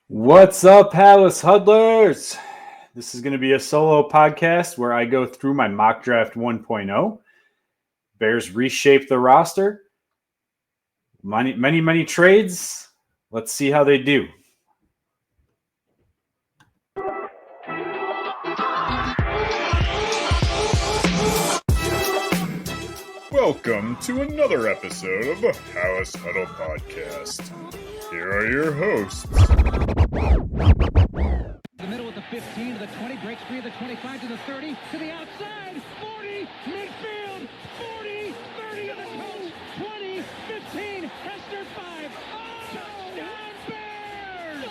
What's up, Halas Huddlers? This is going to be a solo podcast where I go through my mock draft 1.0. Bears reshape the roster. Many trades. Let's see how they do. Welcome to another episode of the Halas Huddle podcast. Here are your hosts. The middle with the 15 to the 20, breaks free of the 25 to the 30, to the outside, 40, midfield, 40, 30 of the coast, 20, 15, Hester 5, touchdown Bears!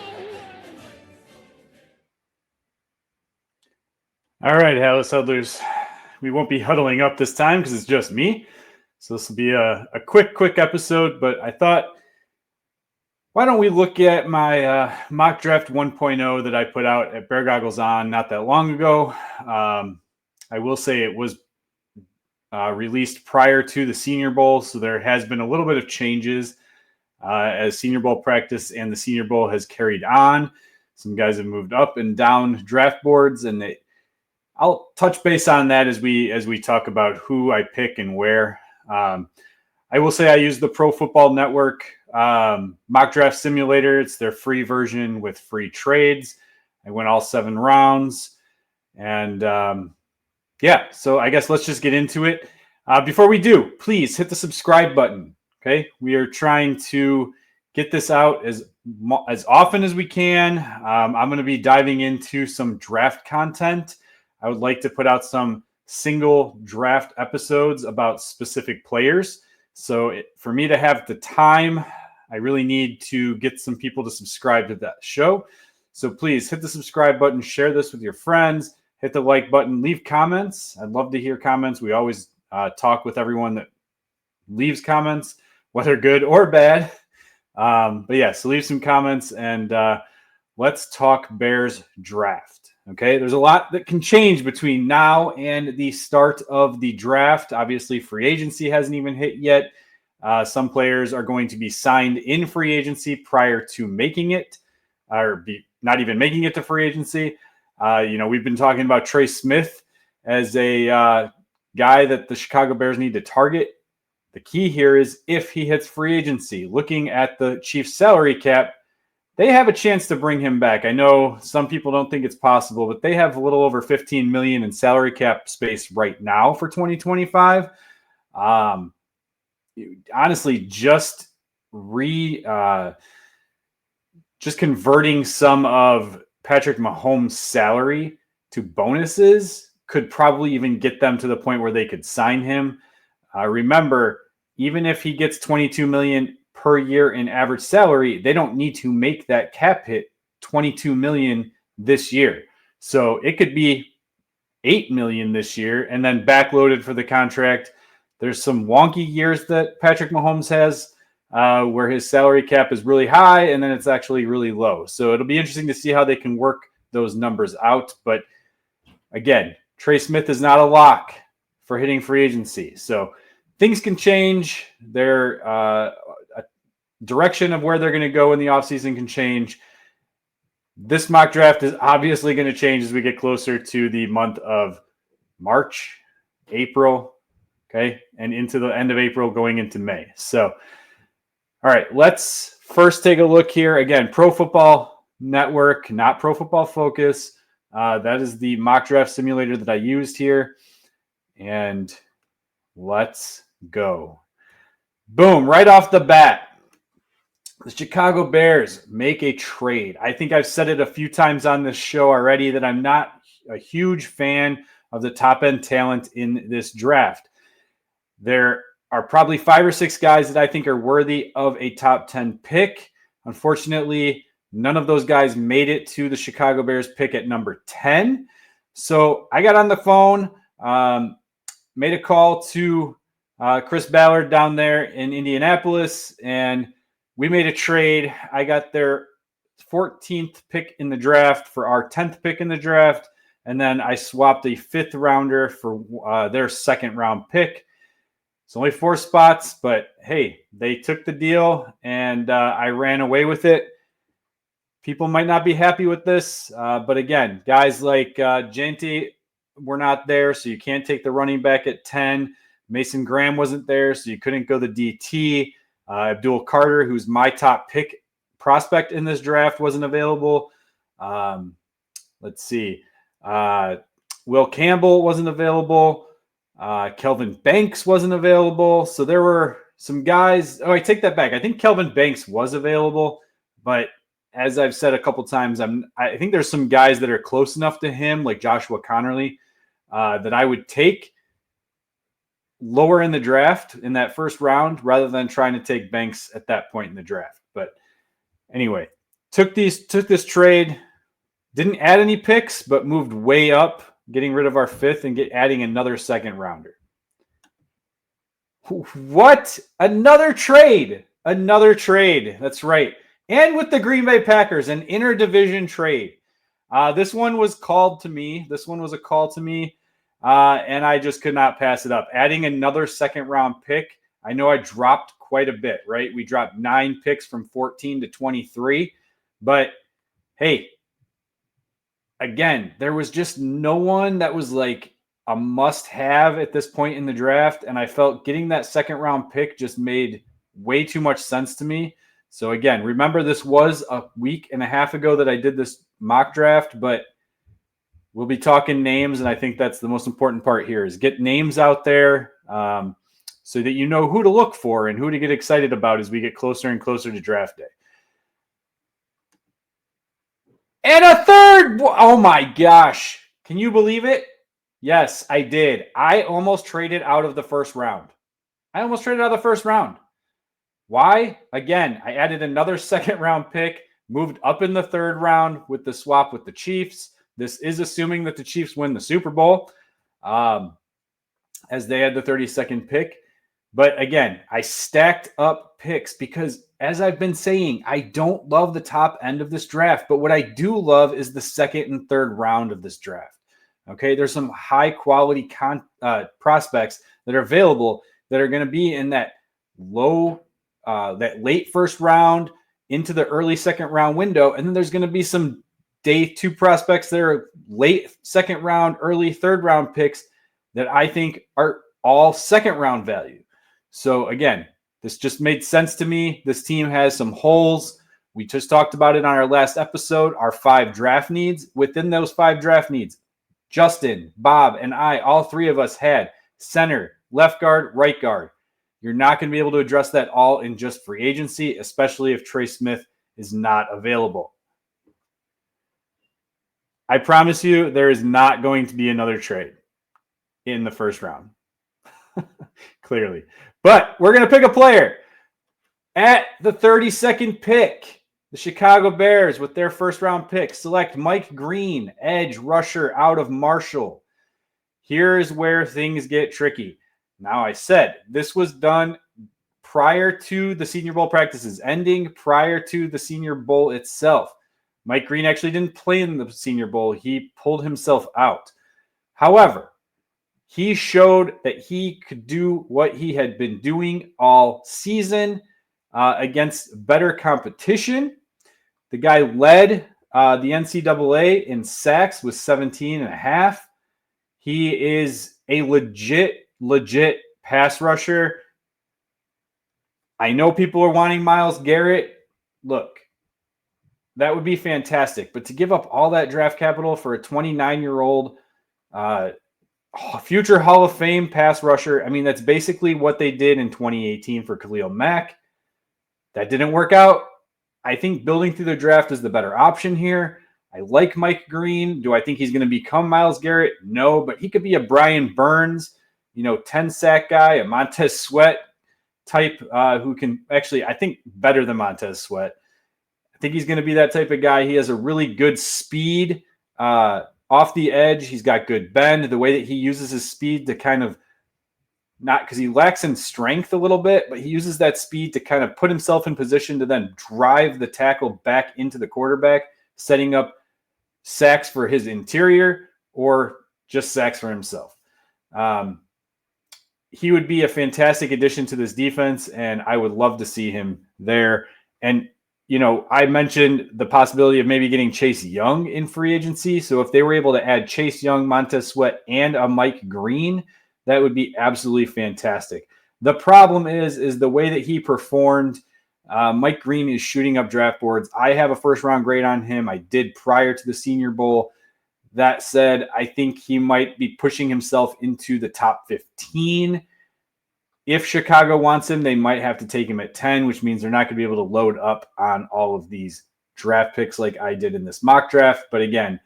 All right, Halas Huddlers. We won't be huddling up this time because it's just me. So this will be a quick episode, but I thought, why don't we look at my mock draft 1.0 that I put out at BearGoggles on not that long ago. I will say it was released prior to the Senior Bowl, so there has been a little bit of changes as Senior Bowl practice and the Senior Bowl has carried on. Some guys have moved up and down draft boards, and I'll touch base on that as we talk about who I pick and where. I will say I use the Pro Football Network mock draft simulator. It's their free version with free trades. I went all 7 rounds, and so I guess let's just get into it. Before we do, please hit the subscribe button. Okay, we are trying to get this out as often as we can. I'm going to be diving into some draft content. I would like to put out some single draft episodes about specific players. So for me to have the time, I really need to get some people to subscribe to that show. So please hit the subscribe button, share this with your friends, hit the like button, leave comments. I'd love to hear comments. We always talk with everyone that leaves comments, whether good or bad. So leave some comments and let's talk Bears draft. Okay, there's a lot that can change between now and the start of the draft. Obviously, free agency hasn't even hit yet. Some players are going to be signed in free agency prior to making it, not even making it to free agency. We've been talking about Trey Smith as a guy that the Chicago Bears need to target. The key here is if he hits free agency. Looking at the Chiefs' salary cap, they have a chance to bring him back. I know some people don't think it's possible, but they have a little over $15 million in salary cap space right now for 2025. Honestly, just converting some of Patrick Mahomes' salary to bonuses could probably even get them to the point where they could sign him. Remember, even if he gets $22 million per year in average salary, they don't need to make that cap hit $22 million this year. So it could be $8 million this year and then backloaded for the contract. There's some wonky years that Patrick Mahomes has where his salary cap is really high and then it's actually really low. So it'll be interesting to see how they can work those numbers out. But again, Trey Smith is not a lock for hitting free agency. So things can change. Their direction of where they're going to go in the offseason can change. This mock draft is obviously going to change as we get closer to the month of March, April, okay, and into the end of April going into May. So, all right, let's first take a look here. Again, Pro Football Network, not Pro Football Focus. That is the mock draft simulator that I used here. And let's go. Boom, right off the bat. The Chicago Bears make a trade. I think I've said it a few times on this show already that I'm not a huge fan of the top-end talent in this draft. There are probably 5 or 6 guys that I think are worthy of a top 10 pick. Unfortunately, none of those guys made it to the Chicago Bears pick at number 10. So I got on the phone, made a call to Chris Ballard down there in Indianapolis, and we made a trade. I got their 14th pick in the draft for our 10th pick in the draft, and then I swapped a 5th rounder for their 2nd round pick. It's only 4 spots, but hey, they took the deal, and I ran away with it. People might not be happy with this, but again, guys like Gente were not there, so you can't take the running back at 10. Mason Graham wasn't there, so you couldn't go the DT. Abdul Carter, who's my top pick prospect in this draft, wasn't available. Let's see. Will Campbell wasn't available. Kelvin Banks wasn't available. So there were some guys. Oh, I take that back. I think Kelvin Banks was available, but as I've said a couple times, I think there's some guys that are close enough to him, like Joshua Connerly, that I would take lower in the draft in that first round rather than trying to take Banks at that point in the draft. But anyway, took this trade, didn't add any picks, but moved way up, getting rid of our 5th and adding another 2nd rounder. What? Another trade. That's right. And with the Green Bay Packers, an interdivision trade. This one was called to me. This one was a call to me. And I just could not pass it up. Adding another 2nd round pick. I know I dropped quite a bit, right? We dropped 9 picks from 14 to 23. But hey, again, there was just no one that was like a must-have at this point in the draft. And I felt getting that 2nd round pick just made way too much sense to me. So again, remember this was a week and a half ago that I did this mock draft, but we'll be talking names, and I think that's the most important part here is get names out there so that you know who to look for and who to get excited about as we get closer and closer to draft day. And a 3rd. Oh, my gosh. Can you believe it? Yes, I did. I almost traded out of the first round. Why? Again, I added another 2nd round pick, moved up in the 3rd round with the swap with the Chiefs. This is assuming that the Chiefs win the Super Bowl, as they had the 32nd pick. But again, I stacked up picks because, as I've been saying, I don't love the top end of this draft. But what I do love is the 2nd and 3rd round of this draft. Okay, there's some high-quality prospects that are available that are going to be in that that late 1st round into the early 2nd round window. And then there's going to be some day 2 prospects that are late 2nd round, early 3rd round picks that I think are all 2nd round value. So again, this just made sense to me. This team has some holes. We just talked about it on our last episode, our 5 draft needs. Within those 5 draft needs, Justin, Bob, and I, all 3 of us had center, left guard, right guard. You're not going to be able to address that all in just free agency, especially if Trey Smith is not available. I promise you there is not going to be another trade in the 1st round. Clearly. But we're going to pick a player. At the 32nd pick, the Chicago Bears, with their 1st round pick, select Mike Green, edge rusher out of Marshall. Here's where things get tricky. Now, I said this was done prior to the Senior Bowl practices ending, prior to the Senior Bowl itself. Mike Green actually didn't play in the Senior Bowl. He pulled himself out. However, he showed that he could do what he had been doing all season against better competition. The guy led the NCAA in sacks with 17.5. He is a legit pass rusher. I know people are wanting Myles Garrett. Look, that would be fantastic. But to give up all that draft capital for a 29-year-old future Hall of Fame pass rusher, I mean, that's basically what they did in 2018 for Khalil Mack. That didn't work out. I think building through the draft is the better option here. I like Mike Green. Do I think he's going to become Myles Garrett? No, but he could be a Brian Burns, 10-sack guy, a Montez Sweat type who can actually, I think, better than Montez Sweat. I think he's going to be that type of guy. He has a really good speed off the edge. He's got good bend. The way that he uses his speed to kind of, not because he lacks in strength a little bit, but he uses that speed to kind of put himself in position to then drive the tackle back into the quarterback, setting up sacks for his interior or just sacks for himself. He would be a fantastic addition to this defense, and I would love to see him there. And I mentioned the possibility of maybe getting Chase Young in free agency. So if they were able to add Chase Young, Montez Sweat, and a Mike Green, that would be absolutely fantastic. The problem is the way that he performed. Mike Green is shooting up draft boards. I have a first-round grade on him. I did prior to the Senior Bowl. That said, I think he might be pushing himself into the top 15. If Chicago wants him, they might have to take him at 10, which means they're not going to be able to load up on all of these draft picks like I did in this mock draft. But again,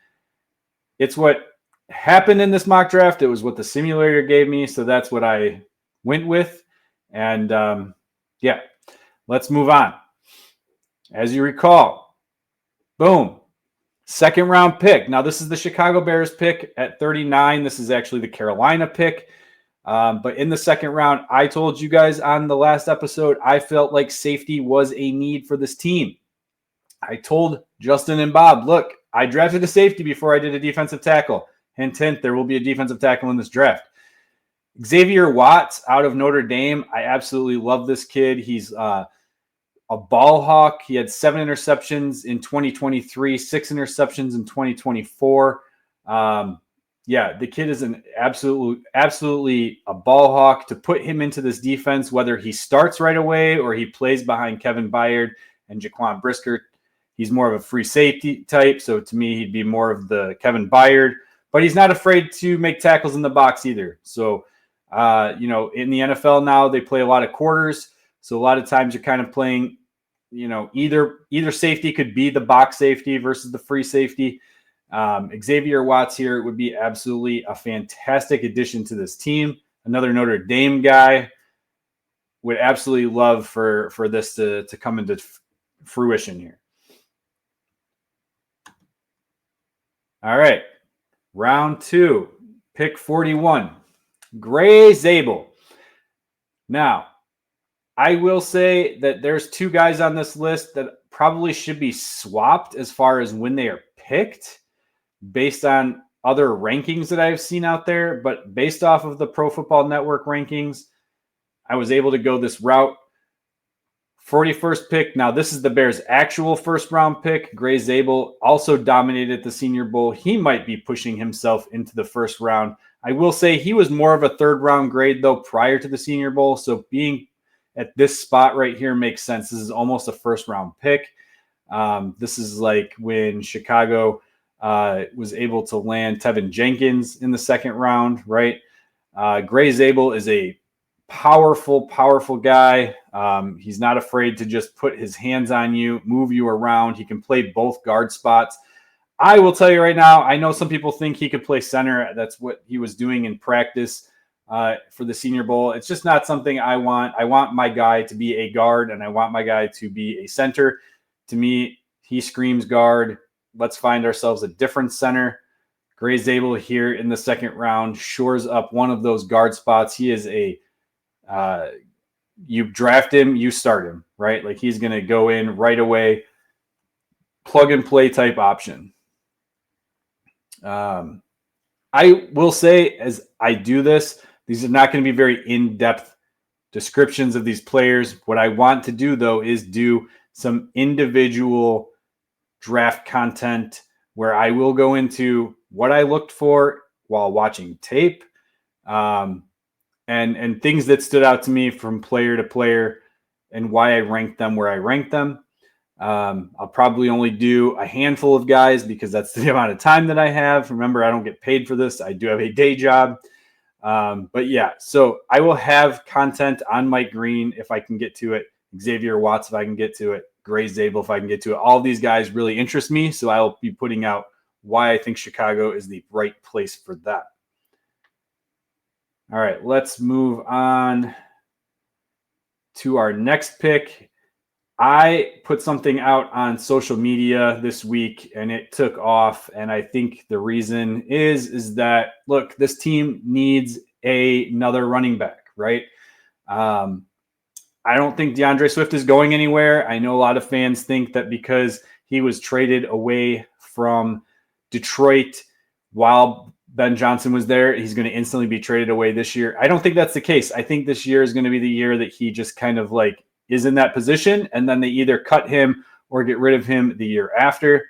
it's what happened in this mock draft. It was what the simulator gave me, so that's what I went with. And let's move on. As you recall, boom, second round pick. Now, this is the Chicago Bears pick at 39. This is actually the Carolina pick. But in the second round, I told you guys on the last episode, I felt like safety was a need for this team. I told Justin and Bob, look, I drafted a safety before I did a defensive tackle. Hint, hint, there will be a defensive tackle in this draft. Xavier Watts out of Notre Dame. I absolutely love this kid. He's a ball hawk. He had 7 interceptions in 2023, 6 interceptions in 2024. The kid is an absolutely a ball hawk. To put him into this defense, whether he starts right away or he plays behind Kevin Byard and Jaquan Brisker, he's more of a free safety type. So to me, he'd be more of the Kevin Byard, but he's not afraid to make tackles in the box either. So, in the NFL now, they play a lot of quarters. So a lot of times you're kind of playing, either safety could be the box safety versus the free safety. Xavier Watts here would be absolutely a fantastic addition to this team. Another Notre Dame guy. Would absolutely love for this to come into fruition here. All right. Round 2, pick 41, Gray Zabel. Now, I will say that there's 2 guys on this list that probably should be swapped as far as when they are picked, based on other rankings that I've seen out there. But based off of the Pro Football Network rankings, I was able to go this route. 41st pick. Now, this is the Bears' actual first-round pick. Gray Zabel also dominated the Senior Bowl. He might be pushing himself into the first round. I will say he was more of a third-round grade, though, prior to the Senior Bowl. So being at this spot right here makes sense. This is almost a first-round pick. This is like when Chicago was able to land Tevin Jenkins in the second round, right? Gray Zabel is a powerful guy. He's not afraid to just put his hands on you, move you around. He can play both guard spots. I will tell you right now, I know some people think he could play center. That's what he was doing in practice for the Senior Bowl. It's just not something I want. I want my guy to be a guard, and I want my guy to be a center. To me, he screams guard. Let's find ourselves a different center. Gray Zabel here in the second round shores up one of those guard spots. He is you draft him, you start him, right? Like he's going to go in right away, plug and play type option. I will say, as I do this, these are not going to be very in-depth descriptions of these players. What I want to do, though, is do some individual draft content where I will go into what I looked for while watching tape, and things that stood out to me from player to player and why I ranked them where I ranked them. I'll probably only do a handful of guys because that's the amount of time that I have. Remember, I don't get paid for this. I do have a day job. But yeah, so I will have content on Mike Green if I can get to it, Xavier Watts if I can get to it, Gray Zabel if I can get to it. All these guys really interest me, so I'll be putting out why I think Chicago is the right place for that. All right, let's move on to our next pick. I put something out on social media this week and it took off. And I think the reason is that, look, this team needs another running back, right? I don't think DeAndre Swift is going anywhere. I know a lot of fans think that because he was traded away from Detroit while Ben Johnson was there, he's going to instantly be traded away this year. I don't think that's the case. I think this year is going to be the year that he just kind of like is in that position, and then they either cut him or get rid of him the year after.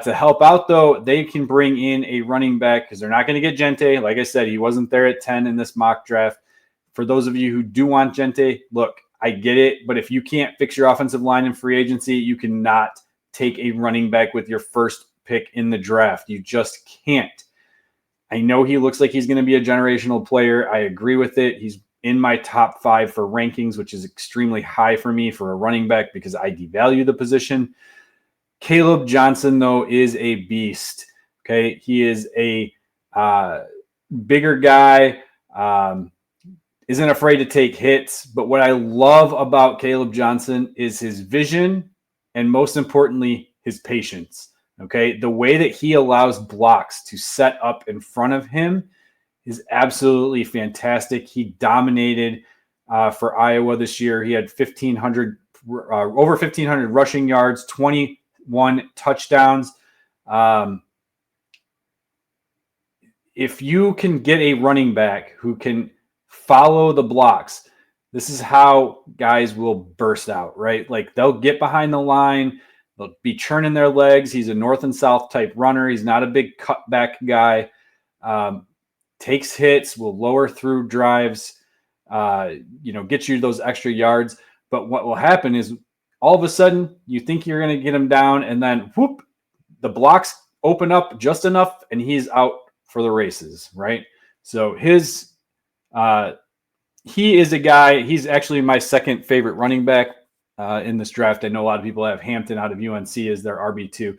To help out, though, they can bring in a running back because they're not going to get Gente. Like I said, he wasn't there at 10 in this mock draft. For those of you who do want Gente, look, I get it, but if you can't fix your offensive line in free agency, you cannot take a running back with your first pick in the draft. You just can't. I know he looks like he's going to be a generational player. I agree with it. He's in my top 5 for rankings, which is extremely high for me for a running back because I devalue the position. Caleb Johnson, though, is a beast. Okay, he is a bigger guy, isn't afraid to take hits. But what I love about Caleb Johnson is his vision and, most importantly, his patience. Okay, the way that he allows blocks to set up in front of him is absolutely fantastic. He dominated for Iowa this year. He had over 1,500 rushing yards, 21 touchdowns. If you can get a running back who can follow the blocks, this is how guys will burst out, right? Like they'll get behind the line, they'll be churning their legs. He's a north and south type runner. He's not a big cutback guy. Takes hits, will lower through drives, get you those extra yards. But what will happen is all of a sudden you think you're going to get him down, and then whoop, the blocks open up just enough, and he's out for the races, right? So he is a guy. He's actually my second favorite running back in this draft. I know a lot of people have Hampton out of UNC as their RB2.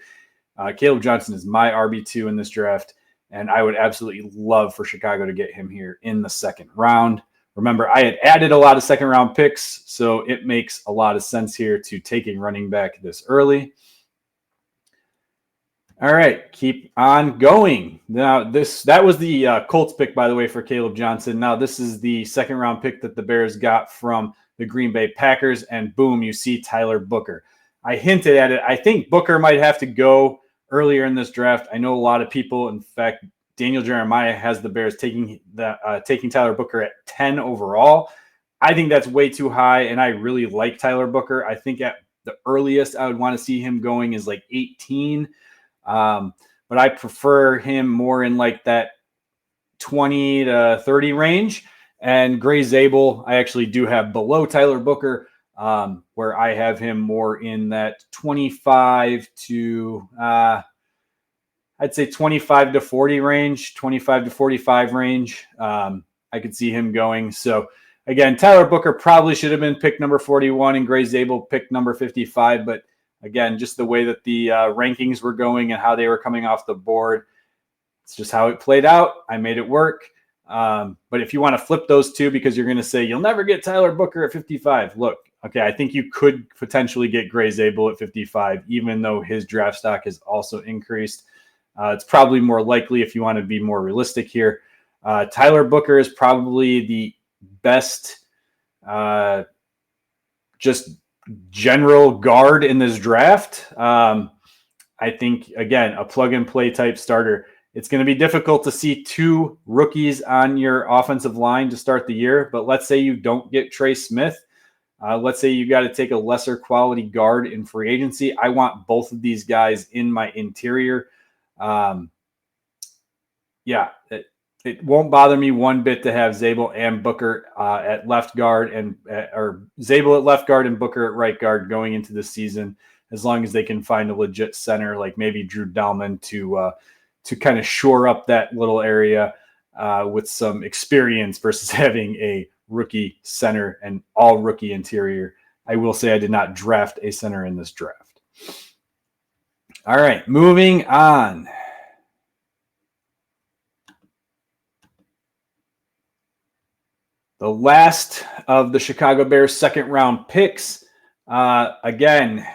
Caleb Johnson is my RB2 in this draft, and I would absolutely love for Chicago to get him here in the second round. Remember, I had added a lot of second-round picks, so it makes a lot of sense here to take a running back this early. All right, keep on going. Now, that was the Colts pick, by the way, for Caleb Johnson. Now, this is the second-round pick that the Bears got from the Green Bay Packers, and boom, you see Tyler Booker. I hinted at it. I think Booker might have to go earlier in this draft. I know a lot of people, in fact, Daniel Jeremiah has the Bears taking Tyler Booker at 10 overall. I think that's way too high, and I really like Tyler Booker. I think at the earliest I would want to see him going is like 18. But I prefer him more in like that 20 to 30 range. And Gray Zabel, I actually do have below Tyler Booker, where I have him more in that 25 to I'd say 25 to 40 range, 25 to 45 range. I could see him going. So again, Tyler Booker probably should have been pick number 41 and Gray Zabel pick number 55. But again, just the way that the rankings were going and how they were coming off the board, it's just how it played out. I made it work. But if you want to flip those two because you're going to say you'll never get Tyler Booker at 55, look, okay, I think you could potentially get Gray Zabel at 55, even though his draft stock has also increased. It's probably more likely if you want to be more realistic here. Tyler Booker is probably the best just general guard in this draft. I think, again, a plug-and-play type starter. It's going to be difficult to see two rookies on your offensive line to start the year, but let's say you don't get Trey Smith. Let's say you got to take a lesser quality guard in free agency. I want both of these guys in my interior. It won't bother me one bit to have Zabel and Booker at left guard or Zabel at left guard and Booker at right guard going into the season, as long as they can find a legit center like maybe Drew Dalman to kind of shore up that little area with some experience versus having a rookie center and all rookie interior. I will say I did not draft a center in this draft. All right, moving on. The last of the Chicago Bears second round picks. Again,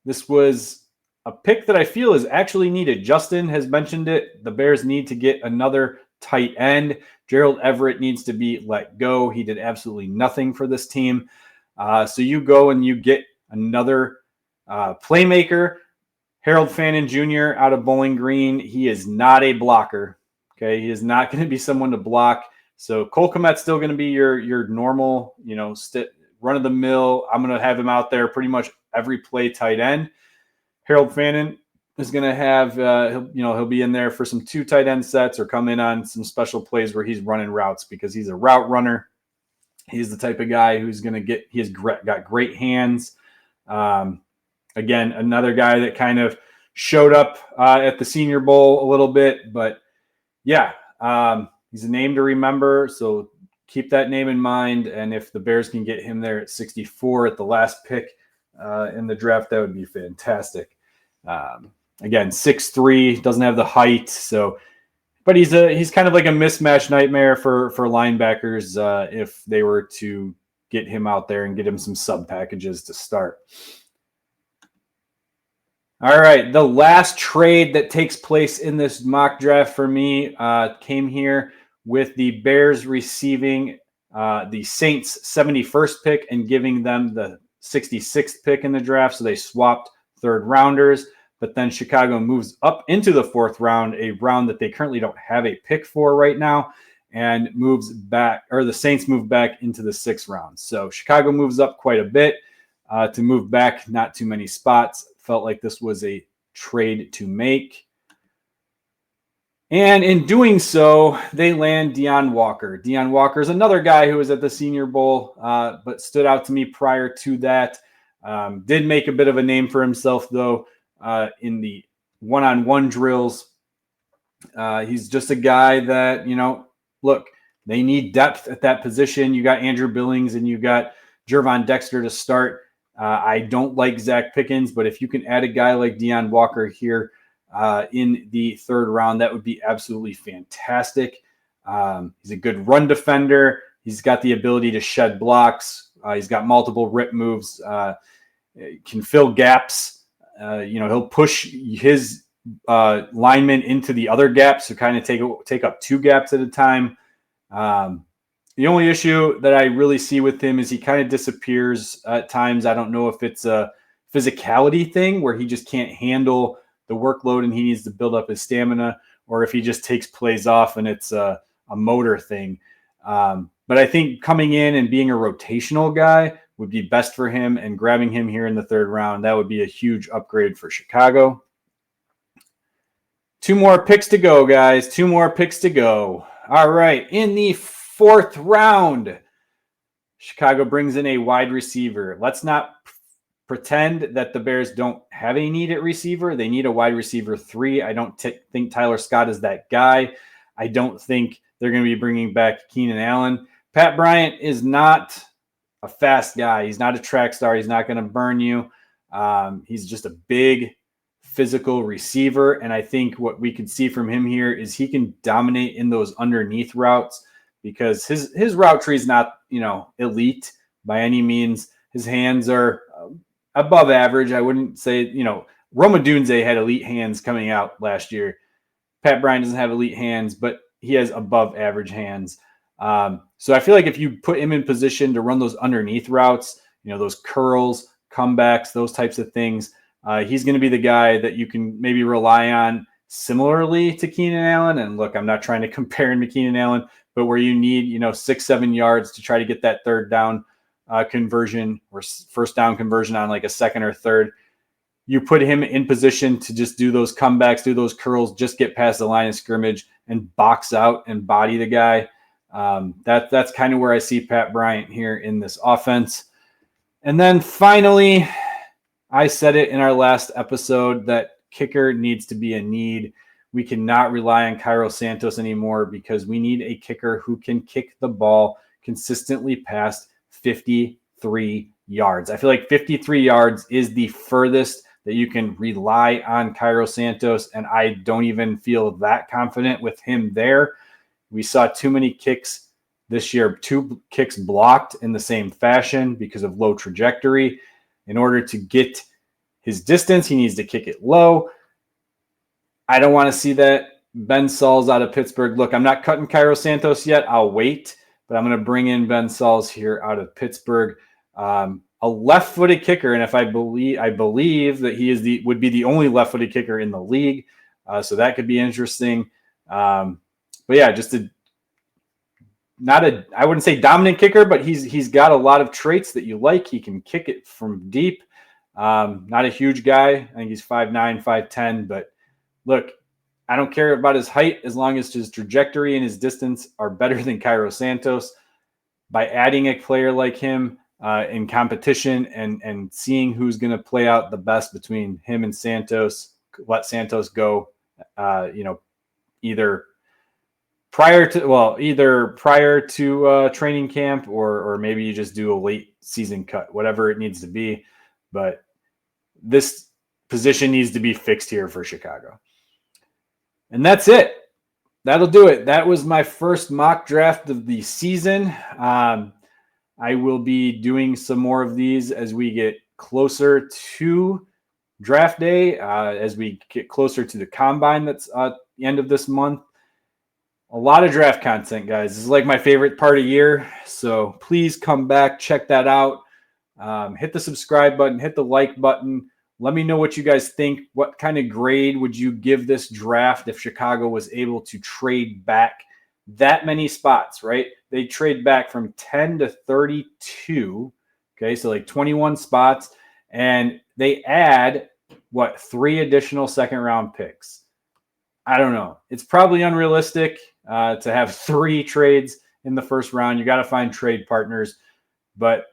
this was a pick that I feel is actually needed. Justin has mentioned it. The Bears need to get another tight end. Gerald Everett needs to be let go. He did absolutely nothing for this team. So you go and you get another playmaker. Harold Fannin Jr. out of Bowling Green. He is not a blocker. Okay, he is not going to be someone to block. So Cole Kmet's still going to be your normal, run of the mill. I'm going to have him out there pretty much every play tight end. Harold Fannin is going to have, he'll be in there for some 2 tight end sets or come in on some special plays where he's running routes because he's a route runner. He's the type of guy who's going to he's got great hands. Again, another guy that kind of showed up at the Senior Bowl a little bit, but yeah, he's a name to remember. So keep that name in mind. And if the Bears can get him there at 64 at the last pick in the draft, that would be fantastic. Again, 6'3", doesn't have the height. So, but he's kind of like a mismatch nightmare for linebackers if they were to get him out there and get him some sub packages to start. All right, the last trade that takes place in this mock draft for me came here with the Bears receiving the Saints' 71st pick and giving them the 66th pick in the draft. So they swapped third rounders, but then Chicago moves up into the 4th round, a round that they currently don't have a pick for right now, and moves back, or the Saints move back into the 6th round. So Chicago moves up quite a bit to move back, not too many spots. Felt like this was a trade to make. And in doing so, they land Deion Walker. Deion Walker is another guy who was at the Senior Bowl, but stood out to me prior to that. Did make a bit of a name for himself, though, in the one-on-one drills. He's just a guy that, look, they need depth at that position. You got Andrew Billings and you got Gervon Dexter to start. I don't like Zach Pickens, but if you can add a guy like Deion Walker here in the 3rd round, that would be absolutely fantastic. He's a good run defender. He's got the ability to shed blocks. He's got multiple rip moves, can fill gaps. He'll push his linemen into the other gaps to kind of take up 2 gaps at a time. The only issue that I really see with him is he kind of disappears at times. I don't know if it's a physicality thing where he just can't handle the workload and he needs to build up his stamina, or if he just takes plays off and it's a motor thing. But I think coming in and being a rotational guy would be best for him, and grabbing him here in the 3rd round, that would be a huge upgrade for Chicago. 2 more picks to go, guys. 2 more picks to go. All right. In the 4th round, Chicago brings in a wide receiver. Let's not pretend that the Bears don't have a need at receiver. They need a wide receiver 3. I don't think Tyler Scott is that guy. I don't think they're going to be bringing back Keenan Allen. Pat Bryant is not a fast guy. He's not a track star. He's not going to burn you. He's just a big physical receiver. And I think what we can see from him here is he can dominate in those underneath routes, because his route tree is not, elite by any means. His hands are above average. I wouldn't say, Roma Dunze had elite hands coming out last year. Pat Bryant doesn't have elite hands, but he has above average hands. So I feel like if you put him in position to run those underneath routes, those curls, comebacks, those types of things, he's going to be the guy that you can maybe rely on similarly to Keenan Allen. And look, I'm not trying to compare him to Keenan Allen, but where you need, 6-7 yards to try to get that 3rd down conversion or 1st down conversion on like a 2nd or 3rd, you put him in position to just do those comebacks, do those curls, just get past the line of scrimmage and box out and body the guy. That's kind of where I see Pat Bryant here in this offense. And then finally, I said it in our last episode that kicker needs to be a need. We cannot rely on Cairo Santos anymore, because we need a kicker who can kick the ball consistently past 53 yards. I feel like 53 yards is the furthest that you can rely on Cairo Santos, and I don't even feel that confident with him there. We saw too many kicks this year, 2 kicks blocked in the same fashion because of low trajectory. In order to get his distance, he needs to kick it low. I don't want to see that. Ben Sauls out of Pittsburgh. Look, I'm not cutting Cairo Santos yet. I'll wait, but I'm going to bring in Ben Sauls here out of Pittsburgh. A left-footed kicker, and if I believe that he would be the only left-footed kicker in the league, so that could be interesting. But yeah, just I wouldn't say dominant kicker, but he's got a lot of traits that you like. He can kick it from deep. Not a huge guy. I think he's 5'9", 5'10", but look, I don't care about his height as long as his trajectory and his distance are better than Cairo Santos. By adding a player like him in competition and seeing who's going to play out the best between him and Santos, let Santos go, either prior to training camp or maybe you just do a late season cut, whatever it needs to be. But this position needs to be fixed here for Chicago. And that's it. That'll do it. That was my first mock draft of the season. I will be doing some more of these as we get closer to draft day, as we get closer to the combine that's at the end of this month. A lot of draft content, guys. This is like my favorite part of the year. So please come back, check that out. Hit the subscribe button, hit the like button. Let me know what you guys think. What kind of grade would you give this draft if Chicago was able to trade back that many spots, right? They trade back from 10 to 32. Okay, so like 21 spots. And they add, 3 additional second-round picks. I don't know. It's probably unrealistic to have 3 trades in the first round. You got to find trade partners. But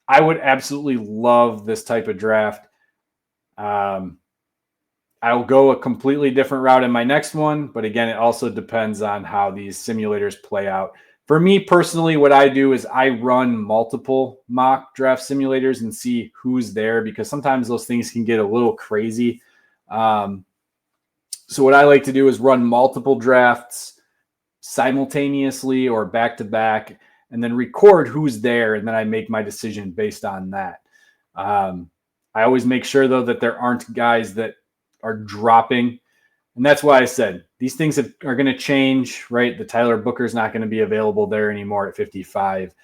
I would absolutely love this type of draft. I'll go a completely different route in my next one, but again, it also depends on how these simulators play out. For me personally, what I do is I run multiple mock draft simulators and see who's there, because sometimes those things can get a little crazy. So what I like to do is run multiple drafts simultaneously or back to back, and then record who's there, and then I make my decision based on that. I always make sure, though, that there aren't guys that are dropping. And that's why I said these things are going to change, right? The Tyler Booker's not going to be available there anymore at 55.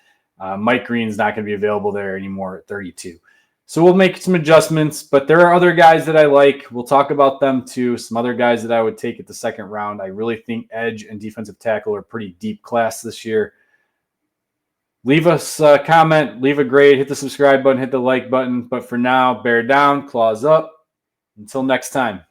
Mike Green's not going to be available there anymore at 32. So we'll make some adjustments, but there are other guys that I like. We'll talk about them too. Some other guys that I would take at the second round. I really think edge and defensive tackle are pretty deep class this year. Leave us a comment, leave a grade, hit the subscribe button, hit the like button. But for now, bear down, claws up. Until next time.